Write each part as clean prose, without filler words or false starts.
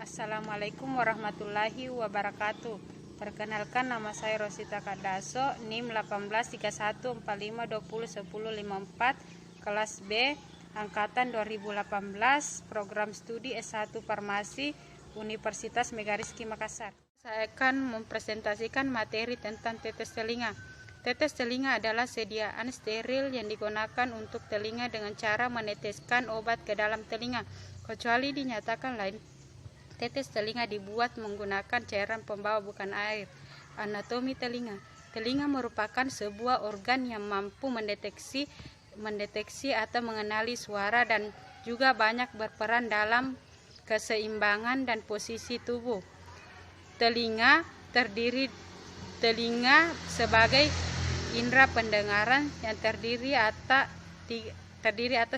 Assalamualaikum warahmatullahi wabarakatuh. Perkenalkan, nama saya Rosita Kadaso, NIM 183145201054, kelas B, angkatan 2018, program studi S1 Farmasi, Universitas Megariski Makassar. Saya akan mempresentasikan materi tentang tetes telinga. Tetes telinga adalah sediaan steril yang digunakan untuk telinga dengan cara meneteskan obat ke dalam telinga, kecuali dinyatakan lain. Tetes telinga dibuat menggunakan cairan pembawa bukan air. Anatomi telinga. Telinga merupakan sebuah organ yang mampu mendeteksi atau mengenali suara dan juga banyak berperan dalam keseimbangan dan posisi tubuh. Telinga sebagai indera pendengaran yang terdiri atas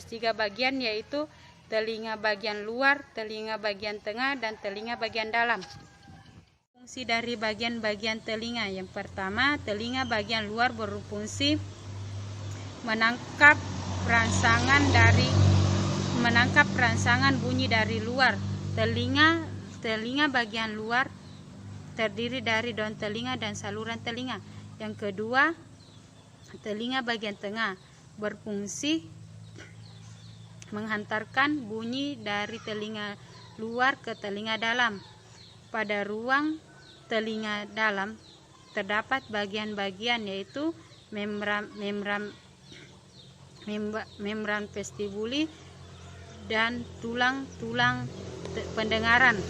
3 bagian, yaitu telinga bagian luar, telinga bagian tengah, dan telinga bagian dalam. Fungsi dari bagian-bagian telinga. Yang pertama, telinga bagian luar berfungsi menangkap rangsangan bunyi dari luar. Telinga bagian luar terdiri dari daun telinga dan saluran telinga. Yang kedua, telinga bagian tengah berfungsi menghantarkan bunyi dari telinga luar ke telinga dalam. Pada ruang telinga dalam terdapat bagian-bagian, yaitu membran vestibuli dan tulang-tulang pendengaran.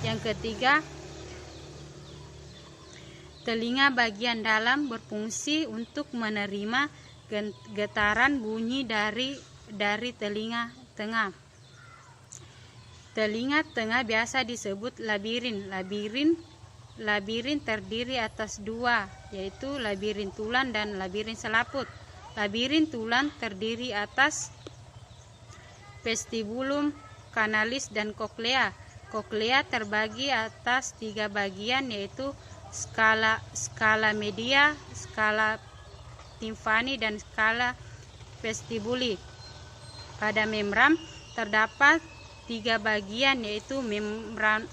Yang ketiga, telinga bagian dalam berfungsi untuk menerima getaran bunyi dari telinga tengah. Telinga tengah biasa disebut labirin. Labirin terdiri atas 2, yaitu labirin tulang dan labirin selaput. Labirin tulang terdiri atas vestibulum, kanalis, dan koklea. Koklea terbagi atas 3 bagian, yaitu skala media, skala timpani, dan skala vestibuli. Pada membran terdapat 3 bagian, yaitu membran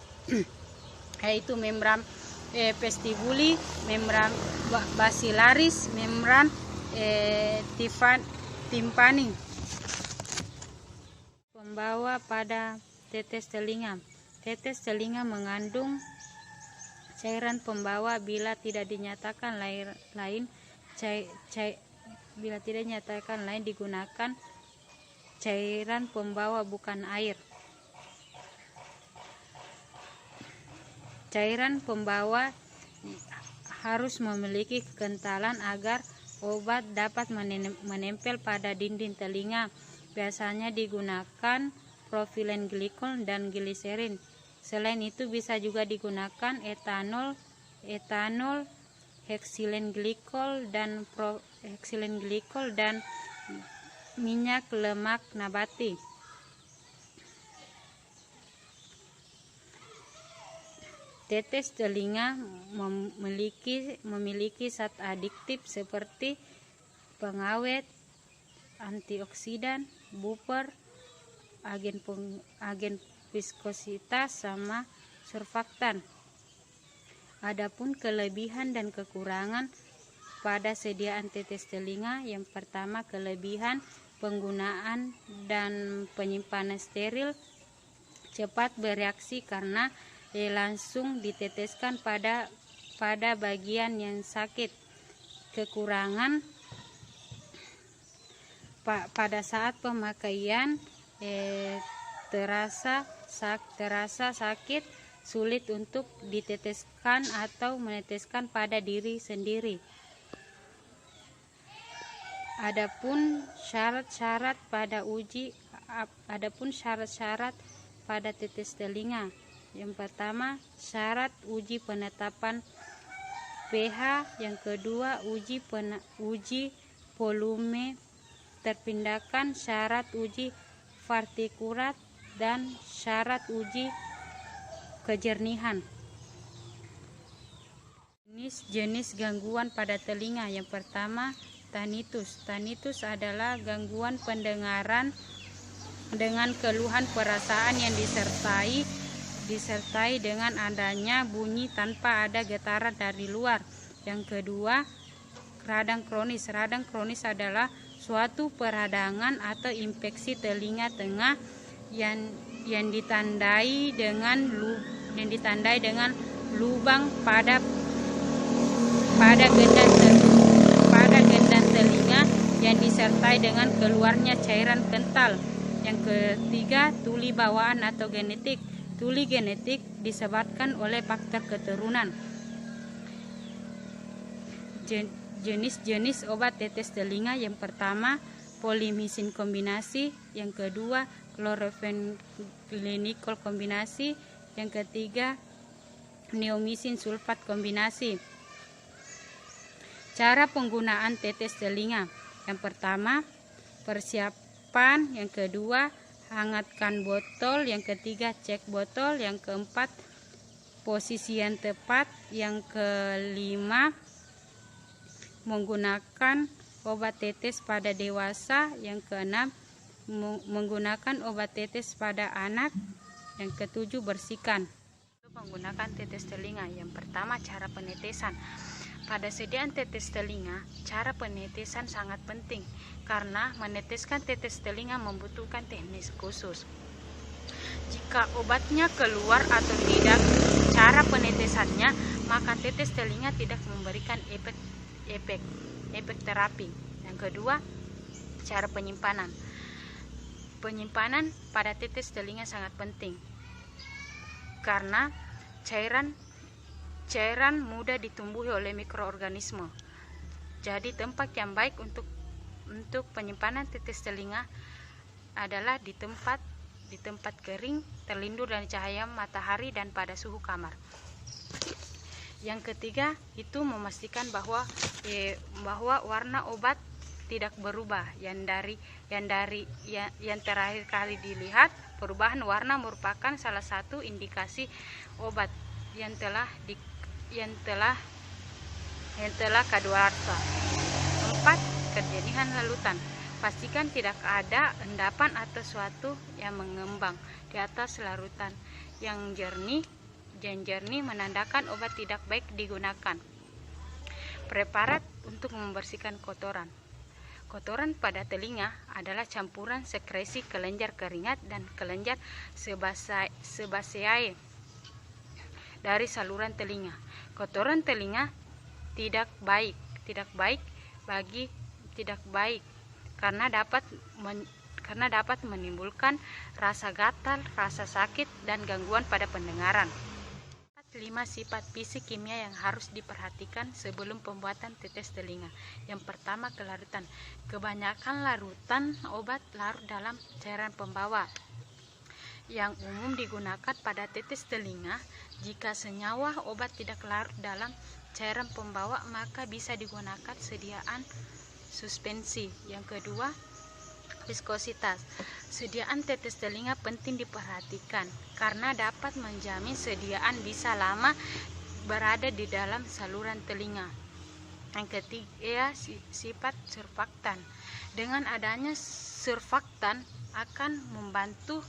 vestibuli, membran basilaris, membran timpani. Pembawa pada tetes telinga. Tetes telinga mengandung cairan pembawa bila tidak dinyatakan lain digunakan cairan pembawa bukan air. Cairan pembawa harus memiliki kekentalan agar obat dapat menempel pada dinding telinga. Biasanya digunakan propilen glikol dan gliserin. Selain itu bisa juga digunakan etanol, heksilen glikol dan minyak lemak nabati. Tetes telinga memiliki zat adiktif seperti pengawet, antioksidan, buffer, agen viskositas, sama surfaktan. Adapun kelebihan dan kekurangan pada sediaan tetes telinga. Yang pertama, kelebihan penggunaan dan penyimpanan steril, cepat bereaksi karena langsung diteteskan pada bagian yang sakit. Kekurangan, pada saat pemakaian terasa sakit, sulit untuk diteteskan atau meneteskan pada diri sendiri. Adapun syarat-syarat pada tetes telinga. Yang pertama, syarat uji penetapan pH. Yang kedua, uji volume terpindahkan, syarat uji partikulat, dan syarat uji kejernihan. Jenis gangguan pada telinga. Yang pertama, tinnitus. Tinnitus adalah gangguan pendengaran dengan keluhan perasaan yang disertai disertai dengan adanya bunyi tanpa ada getaran dari luar. Yang kedua, radang kronis. Radang kronis adalah suatu peradangan atau infeksi telinga tengah yang ditandai dengan lubang pada gendang telinga yang disertai dengan keluarnya cairan kental. Yang ketiga, tuli bawaan atau genetik. Tuli genetik disebabkan oleh faktor keturunan. Jenis-jenis obat tetes telinga: yang pertama, polimisin kombinasi; yang kedua, klorofenikol kombinasi; yang ketiga, neomisin sulfat kombinasi. Cara penggunaan tetes telinga: yang pertama, persiapan; yang kedua, hangatkan botol; yang ketiga, cek botol; yang keempat, posisi yang tepat; yang kelima, menggunakan obat tetes pada dewasa; yang keenam, menggunakan obat tetes pada anak; yang ketujuh, bersihkan. Menggunakan tetes telinga. Yang pertama, cara penetesan. Pada sediaan tetes telinga, cara penetesan sangat penting karena meneteskan tetes telinga membutuhkan teknik khusus. Jika obatnya keluar atau tidak cara penetesannya, maka tetes telinga tidak memberikan efek terapi. Yang kedua, cara penyimpanan. Penyimpanan pada tetes telinga sangat penting karena cairan mudah ditumbuhi oleh mikroorganisme. Jadi tempat yang baik untuk penyimpanan tetes telinga adalah di tempat kering, terlindung dari cahaya matahari dan pada suhu kamar. Yang ketiga, itu memastikan bahwa warna obat tidak berubah. Yang terakhir kali dilihat, perubahan warna merupakan salah satu indikasi obat yang telah kadaluarsa. 4. Kejernihan larutan. Pastikan tidak ada endapan atau sesuatu yang mengembang di atas larutan yang jernih menandakan obat tidak baik digunakan. Preparat untuk membersihkan kotoran. Kotoran pada telinga adalah campuran sekresi kelenjar keringat dan kelenjar sebaceae dari saluran telinga. Kotoran telinga tidak baik karena dapat menimbulkan rasa gatal, rasa sakit, dan gangguan pada pendengaran. 5 sifat fisik kimia yang harus diperhatikan sebelum pembuatan tetes telinga. Yang pertama, kelarutan. Kebanyakan larutan obat larut dalam cairan pembawa yang umum digunakan pada tetes telinga. Jika senyawa obat tidak larut dalam cairan pembawa, maka bisa digunakan sediaan suspensi. Yang kedua, viskositas. Sediaan tetes telinga penting diperhatikan karena dapat menjamin sediaan bisa lama berada di dalam saluran telinga. Yang ketiga, sifat surfaktan. Dengan adanya surfaktan akan membantu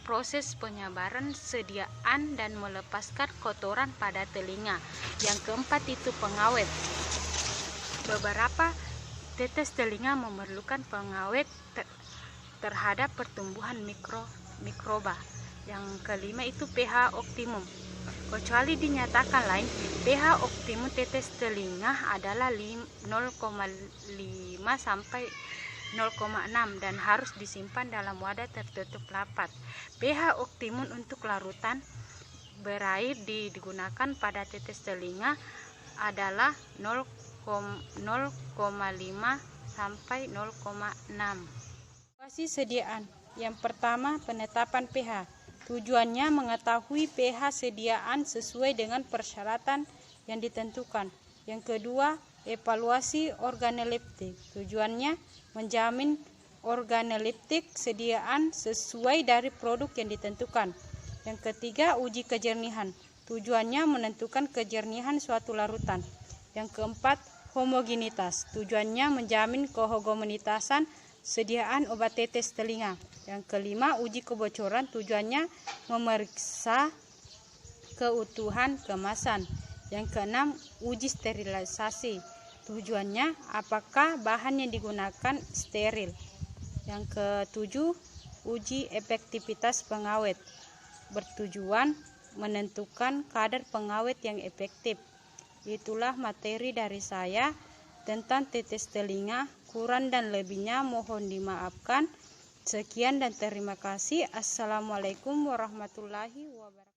proses penyebaran sediaan dan melepaskan kotoran pada telinga. Yang keempat, itu pengawet. Beberapa tetes telinga memerlukan pengawet terhadap pertumbuhan mikroba. Yang kelima, itu pH optimum. Kecuali dinyatakan lain, pH optimum tetes telinga adalah 0,5 sampai 0,6 dan harus disimpan dalam wadah tertutup rapat. pH optimum untuk larutan berair digunakan pada tetes telinga adalah 0,5 sampai 0,6. Sediaan. Yang pertama, penetapan pH. Tujuannya mengetahui pH sediaan sesuai dengan persyaratan yang ditentukan. Yang kedua, evaluasi organoleptik. Tujuannya menjamin organoleptik sediaan sesuai dari produk yang ditentukan. Yang ketiga, uji kejernihan. Tujuannya menentukan kejernihan suatu larutan. Yang keempat, homogenitas. Tujuannya menjamin kehomogenitasan sediaan obat tetes telinga. Yang kelima, uji kebocoran. Tujuannya memeriksa keutuhan kemasan. Yang keenam, uji sterilisasi. Tujuannya apakah bahan yang digunakan steril. Yang ketujuh, uji efektivitas pengawet. Bertujuan menentukan kadar pengawet yang efektif. Itulah materi dari saya tentang tetes telinga. Kurang dan lebihnya mohon dimaafkan. Sekian dan terima kasih. Assalamualaikum warahmatullahi wabarakatuh.